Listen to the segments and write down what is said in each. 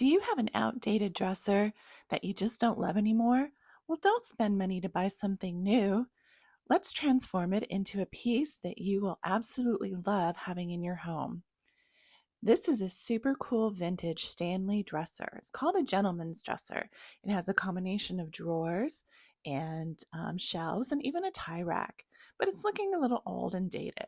Do you have an outdated dresser that you just don't love anymore? Well, don't spend money to buy something new. Let's transform it into a piece that you will absolutely love having in your home. This is a super cool vintage Stanley dresser. It's called a gentleman's dresser. It has a combination of drawers and shelves and even a tie rack, but it's looking a little old and dated.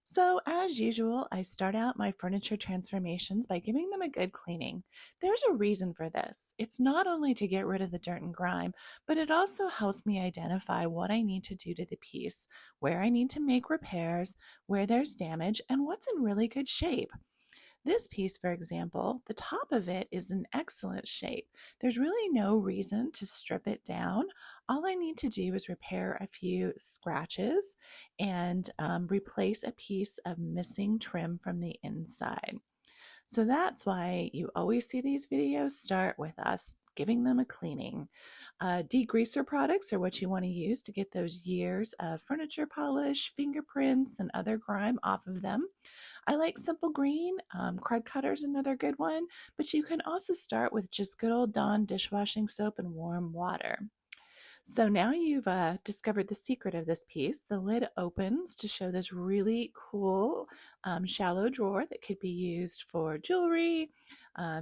So, as usual, I start out my furniture transformations by giving them a good cleaning. There's a reason for this. It's not only to get rid of the dirt and grime, but it also helps me identify what I need to do to the piece, where I need to make repairs, where there's damage, and what's in really good shape. This piece, for example, the top of it is in excellent shape. There's really no reason to strip it down. All I need to do is repair a few scratches and replace a piece of missing trim from the inside. So that's why you always see these videos start with us giving them a cleaning. Degreaser products are what you want to use to get those years of furniture polish, fingerprints, and other grime off of them. I like Simple Green. Crud Cutter's another good one, but you can also start with just good old Dawn dishwashing soap and warm water. So now you've discovered the secret of this piece. The lid opens to show this really cool shallow drawer that could be used for jewelry,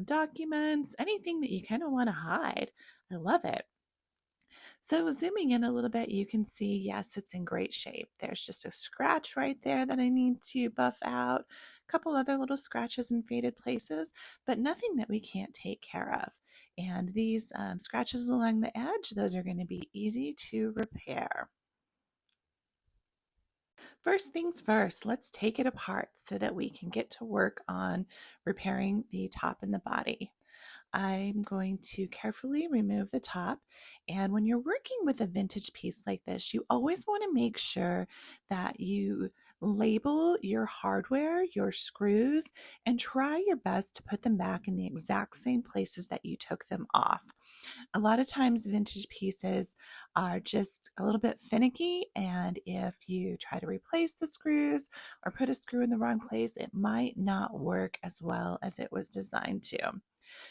documents, anything that you kind of want to hide. I love it. So zooming in a little bit, you can see, yes, it's in great shape. There's just a scratch right there that I need to buff out, a couple other little scratches in faded places, but nothing that we can't take care of. And these scratches along the edge, those are going to be easy to repair. First things first, let's take it apart so that we can get to work on repairing the top and the body. I'm going to carefully remove the top. And when you're working with a vintage piece like this, you always want to make sure that you label your hardware, your screws, and try your best to put them back in the exact same places that you took them off. A lot of times vintage pieces are just a little bit finicky, and if you try to replace the screws or put a screw in the wrong place, it might not work as well as it was designed to.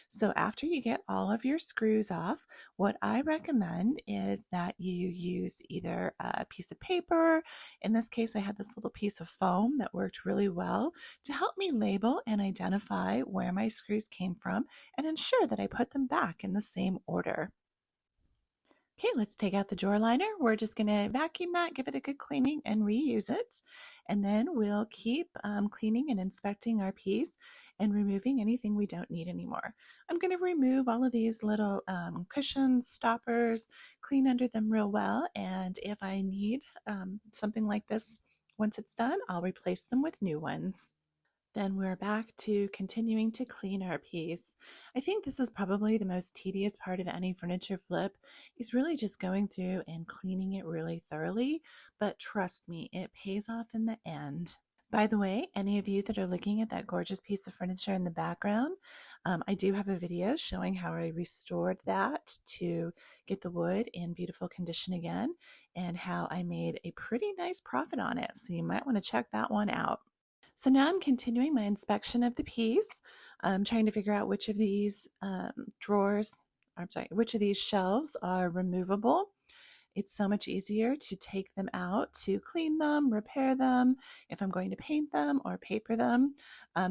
So after you get all of your screws off, what I recommend is that you use either a piece of paper. In this case, I had this little piece of foam that worked really well to help me label and identify where my screws came from and ensure that I put them back in the same order. Okay, let's take out the drawer liner. We're just going to vacuum that, give it a good cleaning, and reuse it. And then we'll keep cleaning and inspecting our piece and removing anything we don't need anymore. I'm going to remove all of these little cushions, stoppers, clean under them real well. And if I need something like this once it's done, I'll replace them with new ones. Then we're back to continuing to clean our piece. I think this is probably the most tedious part of any furniture flip, is really just going through and cleaning it really thoroughly, but trust me, it pays off in the end. By the way, any of you that are looking at that gorgeous piece of furniture in the background, I do have a video showing how I restored that to get the wood in beautiful condition again and how I made a pretty nice profit on it. So you might want to check that one out. So now I'm continuing my inspection of the piece. I'm trying to figure out which of these which of these shelves are removable. It's so much easier to take them out, to clean them, repair them, if I'm going to paint them or paper them.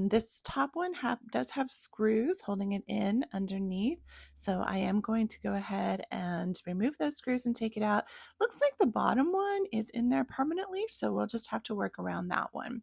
This top one does have screws holding it in underneath, so I am going to go ahead and remove those screws and take it out. Looks like the bottom one is in there permanently, so we'll just have to work around that one.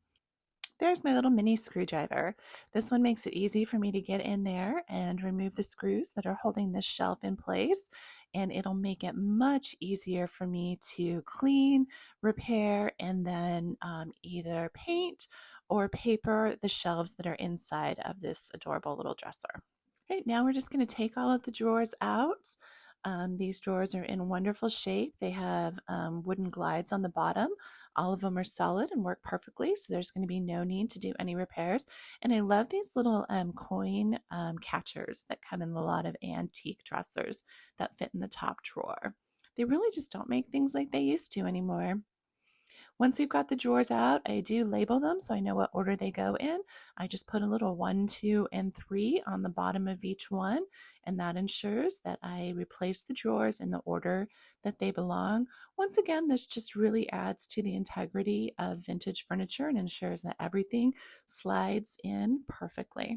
There's my little mini screwdriver. This one makes it easy for me to get in there and remove the screws that are holding this shelf in place, and it'll make it much easier for me to clean, repair, and then either paint or paper the shelves that are inside of this adorable little dresser. Okay, now we're just going to take all of the drawers out. These drawers are in wonderful shape. They have wooden glides on the bottom. All of them are solid and work perfectly, so there's going to be no need to do any repairs. And I love these little coin catchers that come in a lot of antique dressers that fit in the top drawer. They really just don't make things like they used to anymore. Once we've got the drawers out, I do label them so I know what order they go in. I just put a little 1, 2, and 3 on the bottom of each one, and that ensures that I replace the drawers in the order that they belong. Once again, this just really adds to the integrity of vintage furniture and ensures that everything slides in perfectly.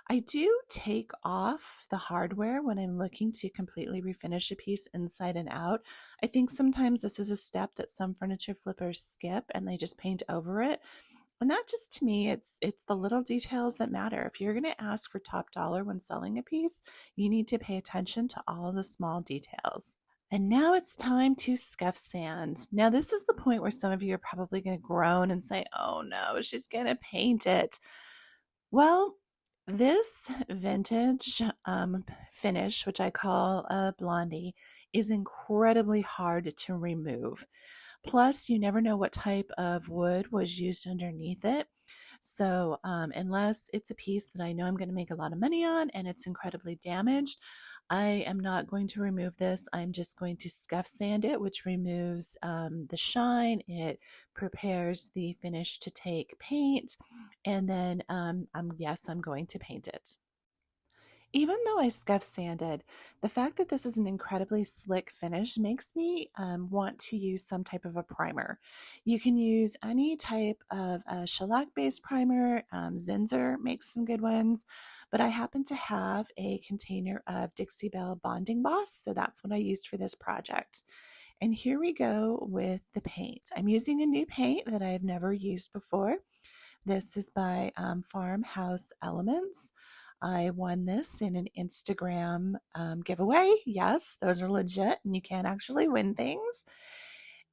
I do take off the hardware when I'm looking to completely refinish a piece inside and out. I think sometimes this is a step that some furniture flippers skip and they just paint over it. And that just to me, it's the little details that matter. If you're going to ask for top dollar when selling a piece, you need to pay attention to all the small details. And now it's time to scuff sand. Now, this is the point where some of you are probably going to groan and say, oh no, she's going to paint it. Well, this vintage finish, which I call a blondie, is incredibly hard to remove. Plus, you never know what type of wood was used underneath it. So, unless it's a piece that I know I'm going to make a lot of money on and it's incredibly damaged, I am not going to remove this. I'm just going to scuff sand it, which removes the shine. It prepares the finish to take paint. And then, yes, I'm going to paint it. Even though I scuff sanded, the fact that this is an incredibly slick finish makes me want to use some type of a primer. You can use any type of a shellac-based primer. Zinsser makes some good ones, but I happen to have a container of Dixie Belle Bonding Boss, so that's what I used for this project. And here we go with the paint. I'm using a new paint that I've never used before. This is by Farmhouse Elements. I won this in an Instagram giveaway. Yes, those are legit and you can actually win things.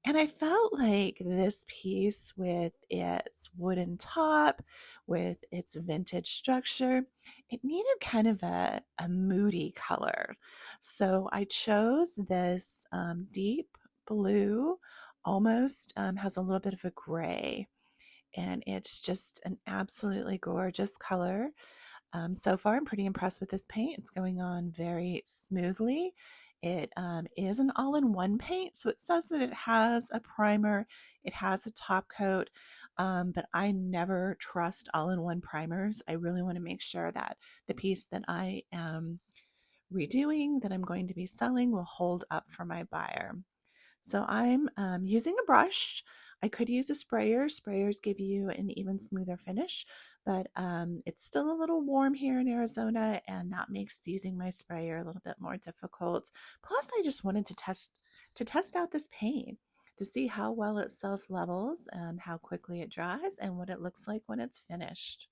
And I felt like this piece, with its wooden top, with its vintage structure, it needed kind of a moody color. So I chose this deep blue, almost has a little bit of a gray, and it's just an absolutely gorgeous color. So far, I'm pretty impressed with this paint. It's going on very smoothly. It is an all-in-one paint, so it says that it has a primer, it has a top coat, but I never trust all-in-one primers. I really want to make sure that the piece that I am redoing, that I'm going to be selling, will hold up for my buyer. So I'm using a brush. I could use a sprayer. Sprayers give you an even smoother finish, but it's still a little warm here in Arizona, and that makes using my sprayer a little bit more difficult. Plus, I just wanted to test out this paint to see how well it self-levels, how quickly it dries, and what it looks like when it's finished.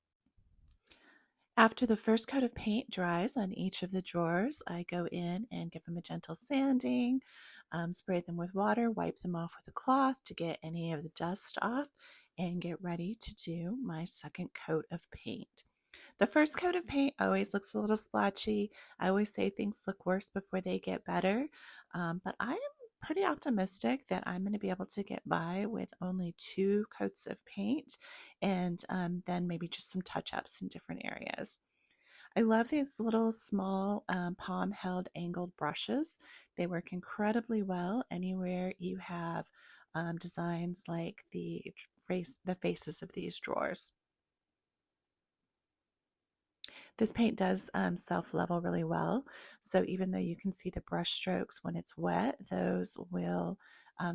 After the first coat of paint dries on each of the drawers, I go in and give them a gentle sanding, spray them with water, wipe them off with a cloth to get any of the dust off, and get ready to do my second coat of paint. The first coat of paint always looks a little splotchy. I always say things look worse before they get better, but I am pretty optimistic that I'm going to be able to get by with only 2 coats of paint, and then maybe just some touch-ups in different areas. I love these little small palm held angled brushes. They work incredibly well anywhere you have designs like the faces of these drawers. This paint does self-level really well, so even though you can see the brush strokes when it's wet, those will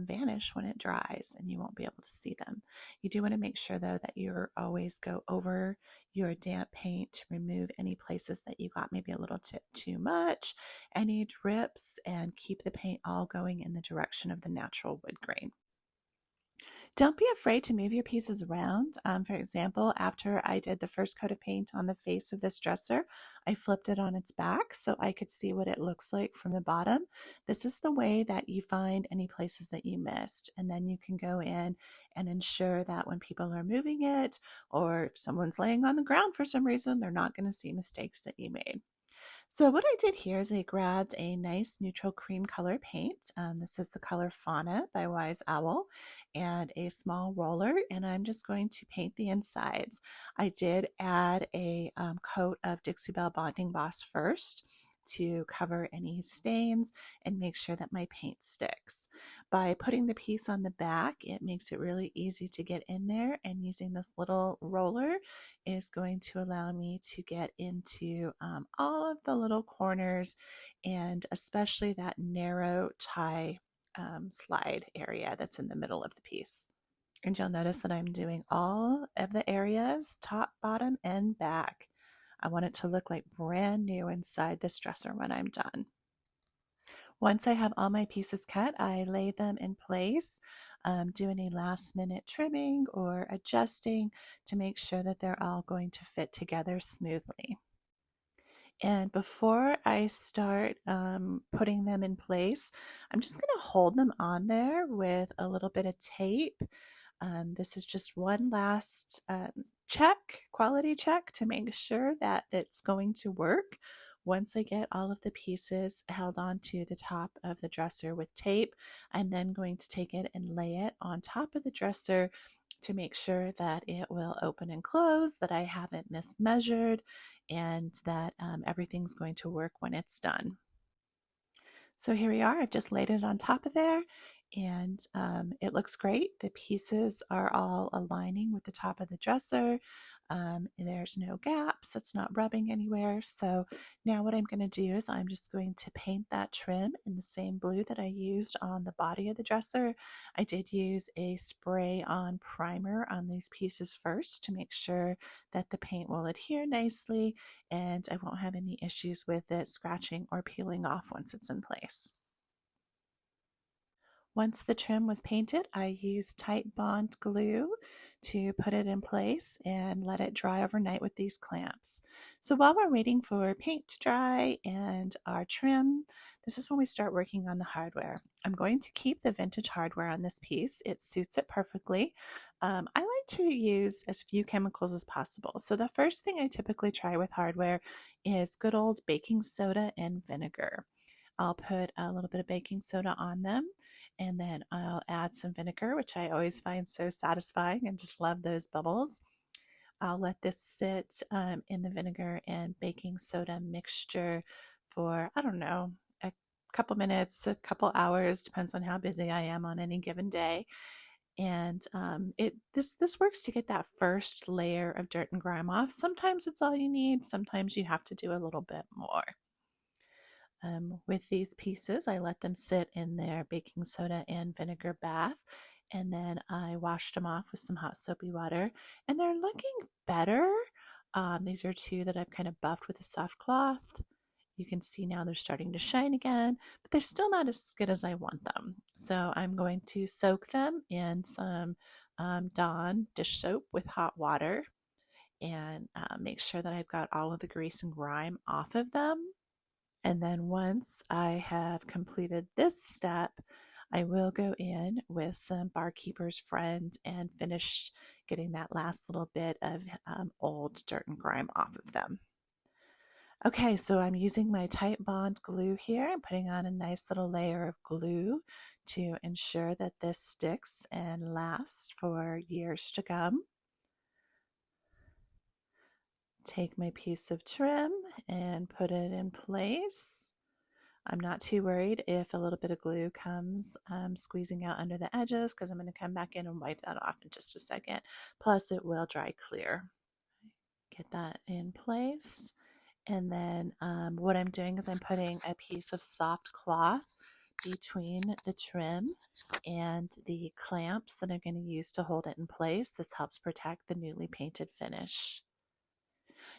vanish when it dries and you won't be able to see them. You do want to make sure though that you always go over your damp paint to remove any places that you got maybe a little too much, any drips, and keep the paint all going in the direction of the natural wood grain. Don't be afraid to move your pieces around. For example, after I did the first coat of paint on the face of this dresser, I flipped it on its back so I could see what it looks like from the bottom. This is the way that you find any places that you missed, and then you can go in and ensure that when people are moving it, or if someone's laying on the ground for some reason, they're not going to see mistakes that you made. So what I did here is I grabbed a nice neutral cream color paint. This is the color Fauna by Wise Owl, and a small roller, and I'm just going to paint the insides. I did add a coat of Dixie Belle Bonding Boss first, to cover any stains and make sure that my paint sticks. By putting the piece on the back, it makes it really easy to get in there, and using this little roller is going to allow me to get into all of the little corners, and especially that narrow tie slide area that's in the middle of the piece. And you'll notice that I'm doing all of the areas, top, bottom, and back. I want it to look like brand new inside this dresser when I'm done. Once I have all my pieces cut, I lay them in place, do any last minute trimming or adjusting to make sure that they're all going to fit together smoothly. And before I start putting them in place, I'm just going to hold them on there with a little bit of tape. This is just one last quality check to make sure that it's going to work. Once I get all of the pieces held onto the top of the dresser with tape, I'm then going to take it and lay it on top of the dresser to make sure that it will open and close, that I haven't mismeasured, and that everything's going to work when it's done. So here we are. I've just laid it on top of there, and it looks great. The pieces are all aligning with the top of the dresser. There's no gaps. It's not rubbing anywhere. So now what I'm going to do is I'm just going to paint that trim in the same blue that I used on the body of the dresser. I did use a spray on primer on these pieces first to make sure that the paint will adhere nicely and I won't have any issues with it scratching or peeling off once it's in place. Once the trim was painted, I used Titebond glue to put it in place and let it dry overnight with these clamps. So while we're waiting for paint to dry and our trim, this is when we start working on the hardware. I'm going to keep the vintage hardware on this piece. It suits it perfectly. I like to use as few chemicals as possible. So the first thing I typically try with hardware is good old baking soda and vinegar. I'll put a little bit of baking soda on them, and then I'll add some vinegar, which I always find so satisfying and just love those bubbles. I'll let this sit in the vinegar and baking soda mixture for, I don't know, a couple minutes, a couple hours, depends on how busy I am on any given day. And this works to get that first layer of dirt and grime off. Sometimes it's all you need. Sometimes you have to do a little bit more. With these pieces, I let them sit in their baking soda and vinegar bath, and then I washed them off with some hot soapy water, and they're looking better. These are two that I've kind of buffed with a soft cloth. You can see now they're starting to shine again, but they're still not as good as I want them. So I'm going to soak them in some Dawn dish soap with hot water and make sure that I've got all of the grease and grime off of them. And then once I have completed this step, I will go in with some Barkeeper's Friend and finish getting that last little bit of old dirt and grime off of them. Okay, so I'm using my Titebond glue here. I'm putting on a nice little layer of glue to ensure that this sticks and lasts for years to come. Take my piece of trim and put it in place. I'm not too worried if a little bit of glue comes squeezing out under the edges because I'm going to come back in and wipe that off in just a second. Plus it will dry clear. Get that in place. And then what I'm doing is I'm putting a piece of soft cloth between the trim and the clamps that I'm going to use to hold it in place. This helps protect the newly painted finish.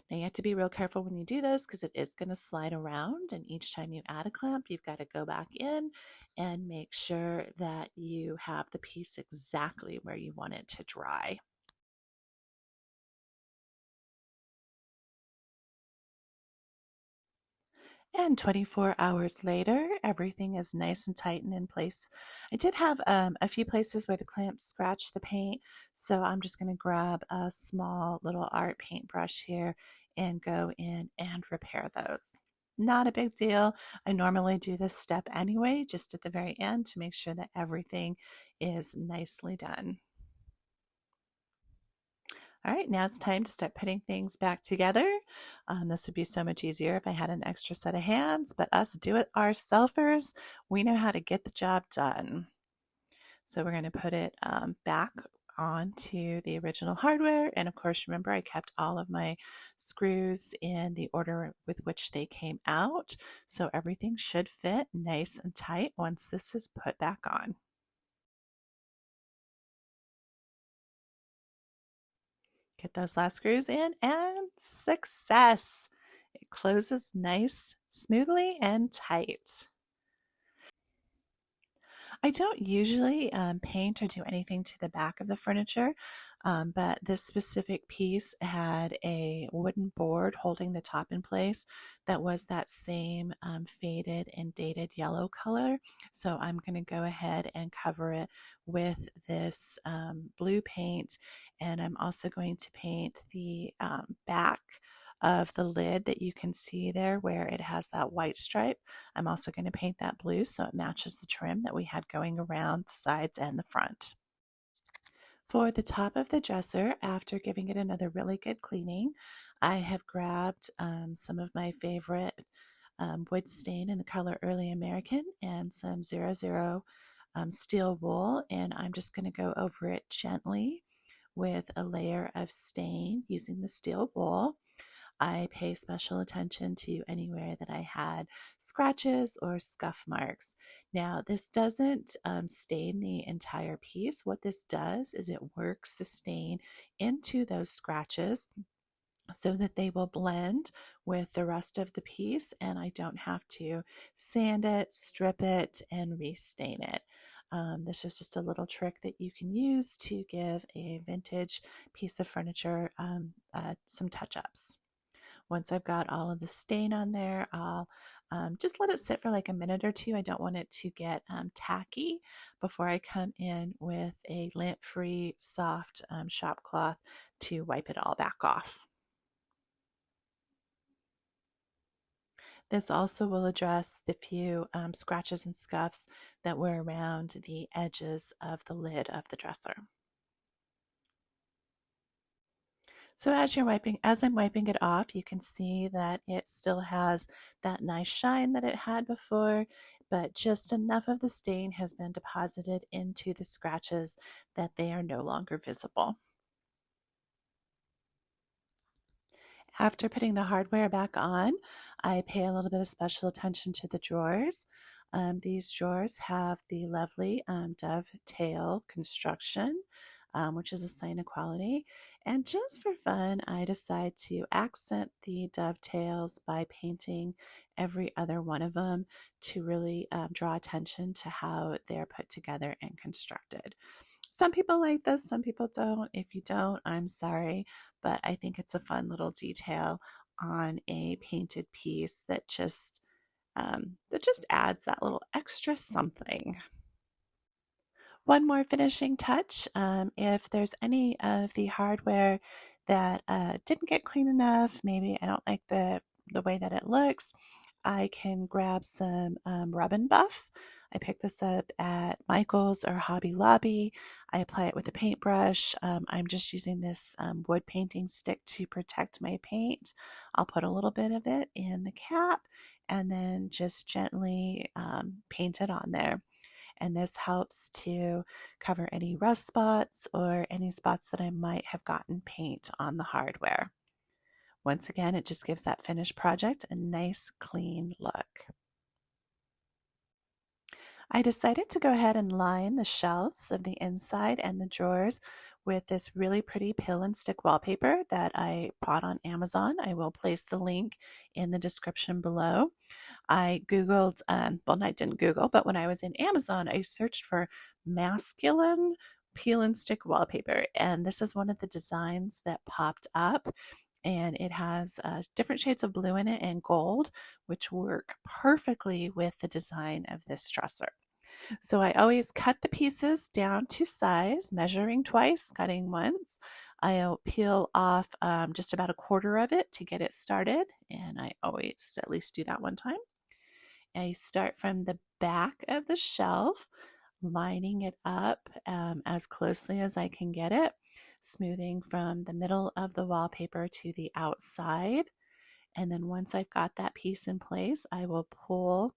Now you have to be real careful when you do this because it is going to slide around, and each time you add a clamp you've got to go back in and make sure that you have the piece exactly where you want it to dry. And 24 hours later, everything is nice and tight and in place. I did have a few places where the clamps scratched the paint, so I'm just going to grab a small little art paintbrush here and go in and repair those. Not a big deal. I normally do this step anyway, just at the very end to make sure that everything is nicely done. All right, now it's time to start putting things back together. This would be so much easier if I had an extra set of hands, but us do-it-ourselfers, we know how to get the job done. So we're going to put it back onto the original hardware. And of course, remember, I kept all of my screws in the order with which they came out. So everything should fit nice and tight once this is put back on. Get those last screws in and success! It closes nice, smoothly, and tight. I don't usually paint or do anything to the back of the furniture, but this specific piece had a wooden board holding the top in place that was that same faded and dated yellow color. So I'm going to go ahead and cover it with this blue paint, and I'm also going to paint the back of the lid that you can see there where it has that white stripe. I'm also going to paint that blue so it matches the trim that we had going around the sides and the front. For the top of the dresser, after giving it another really good cleaning, I have grabbed some of my favorite wood stain in the color Early American and some 00 steel wool, and I'm just going to go over it gently with a layer of stain using the steel wool. I pay special attention to anywhere that I had scratches or scuff marks. Now, this doesn't stain the entire piece. What this does is it works the stain into those scratches so that they will blend with the rest of the piece, and I don't have to sand it, strip it, and restain it. This is just a little trick that you can use to give a vintage piece of furniture some touch-ups. Once I've got all of the stain on there, I'll just let it sit for like a minute or two. I don't want it to get tacky before I come in with a lint-free soft shop cloth to wipe it all back off. This also will address the few scratches and scuffs that were around the edges of the lid of the dresser. So as I'm wiping it off, you can see that it still has that nice shine that it had before, but just enough of the stain has been deposited into the scratches that they are no longer visible. After putting the hardware back on, I pay a little bit of special attention to the drawers. These drawers have the lovely dovetail construction, which is a sign of quality. And just for fun, I decide to accent the dovetails by painting every other one of them to really draw attention to how they're put together and constructed. Some people like this, some people don't. If you don't, I'm sorry, but I think it's a fun little detail on a painted piece that just adds that little extra something. One more finishing touch. If there's any of the hardware that didn't get clean enough, maybe I don't like the way that it looks, I can grab some rub and buff. I pick this up at Michael's or Hobby Lobby. I apply it with a paintbrush. I'm just using this wood painting stick to protect my paint. I'll put a little bit of it in the cap and then just gently paint it on there. And this helps to cover any rust spots or any spots that I might have gotten paint on the hardware. Once again, it just gives that finished project a nice clean look. I decided to go ahead and line the shelves of the inside and the drawers with this really pretty pill and stick wallpaper that I bought on Amazon. I will place the link in the description below. I Googled, well, I didn't Google, but when I was in Amazon, I searched for masculine peel and stick wallpaper, and this is one of the designs that popped up. And it has different shades of blue in it and gold, which work perfectly with the design of this dresser. So I always cut the pieces down to size, measuring twice, cutting once. I'll peel off just about a quarter of it to get it started, and I always at least do that one time. I start from the back of the shelf, lining it up as closely as I can get it smoothing from the middle of the wallpaper to the outside. And then once I've got that piece in place, I will pull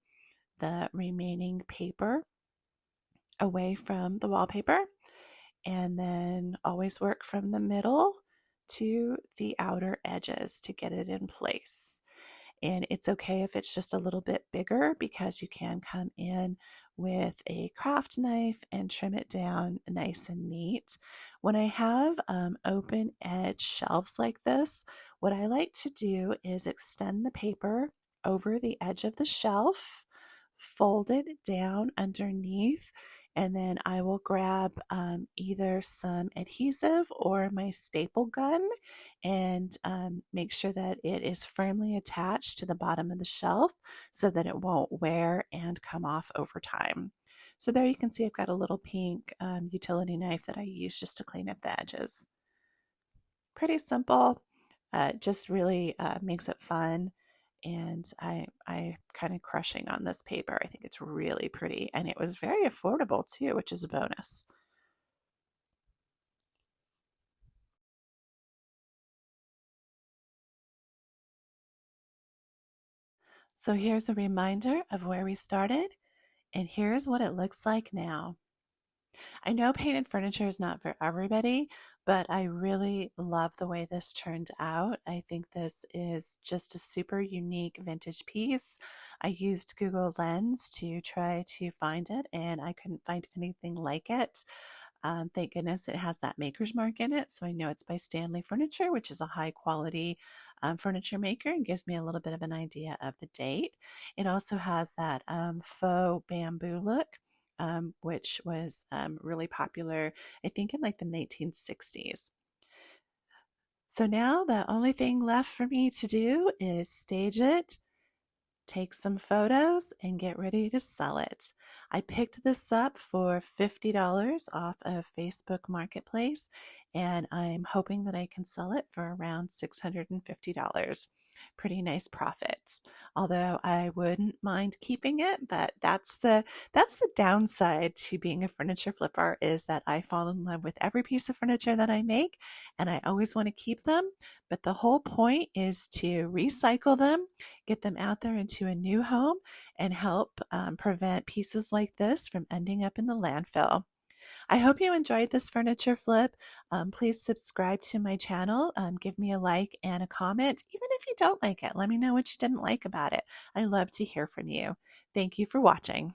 the remaining paper away from the wallpaper and then always work from the middle to the outer edges to get it in place. And it's okay if it's just a little bit bigger because you can come in with a craft knife and trim it down nice and neat. When I have open edge shelves like this, what I like to do is extend the paper over the edge of the shelf, fold it down underneath, and then I will grab either some adhesive or my staple gun and make sure that it is firmly attached to the bottom of the shelf so that it won't wear and come off over time. So there you can see I've got a little pink utility knife that I use just to clean up the edges. Pretty simple, just really makes it fun. And I kind of crushing on this paper. I think it's really pretty, and it was very affordable too, which is a bonus. So here's a reminder of where we started, and here's what it looks like now. I know painted furniture is not for everybody, but I really love the way this turned out. I think this is just a super unique vintage piece. I used Google Lens to try to find it, and I couldn't find anything like it. Thank goodness it has that maker's mark in it, so I know it's by Stanley Furniture, which is a high quality furniture maker, and gives me a little bit of an idea of the date. It also has that faux bamboo look, which was really popular, I think, in like the 1960s. So now the only thing left for me to do is stage it, take some photos, and get ready to sell it. I picked this up for $50 off of Facebook Marketplace, and I'm hoping that I can sell it for around $650. Pretty nice profit. Although I wouldn't mind keeping it, but that's the downside to being a furniture flipper, is that I fall in love with every piece of furniture that I make, and I always want to keep them. But the whole point is to recycle them, get them out there into a new home, and help prevent pieces like this from ending up in the landfill. I hope you enjoyed this furniture flip. Please subscribe to my channel. Give me a like and a comment. Even if you don't like it, let me know what you didn't like about it. I love to hear from you. Thank you for watching.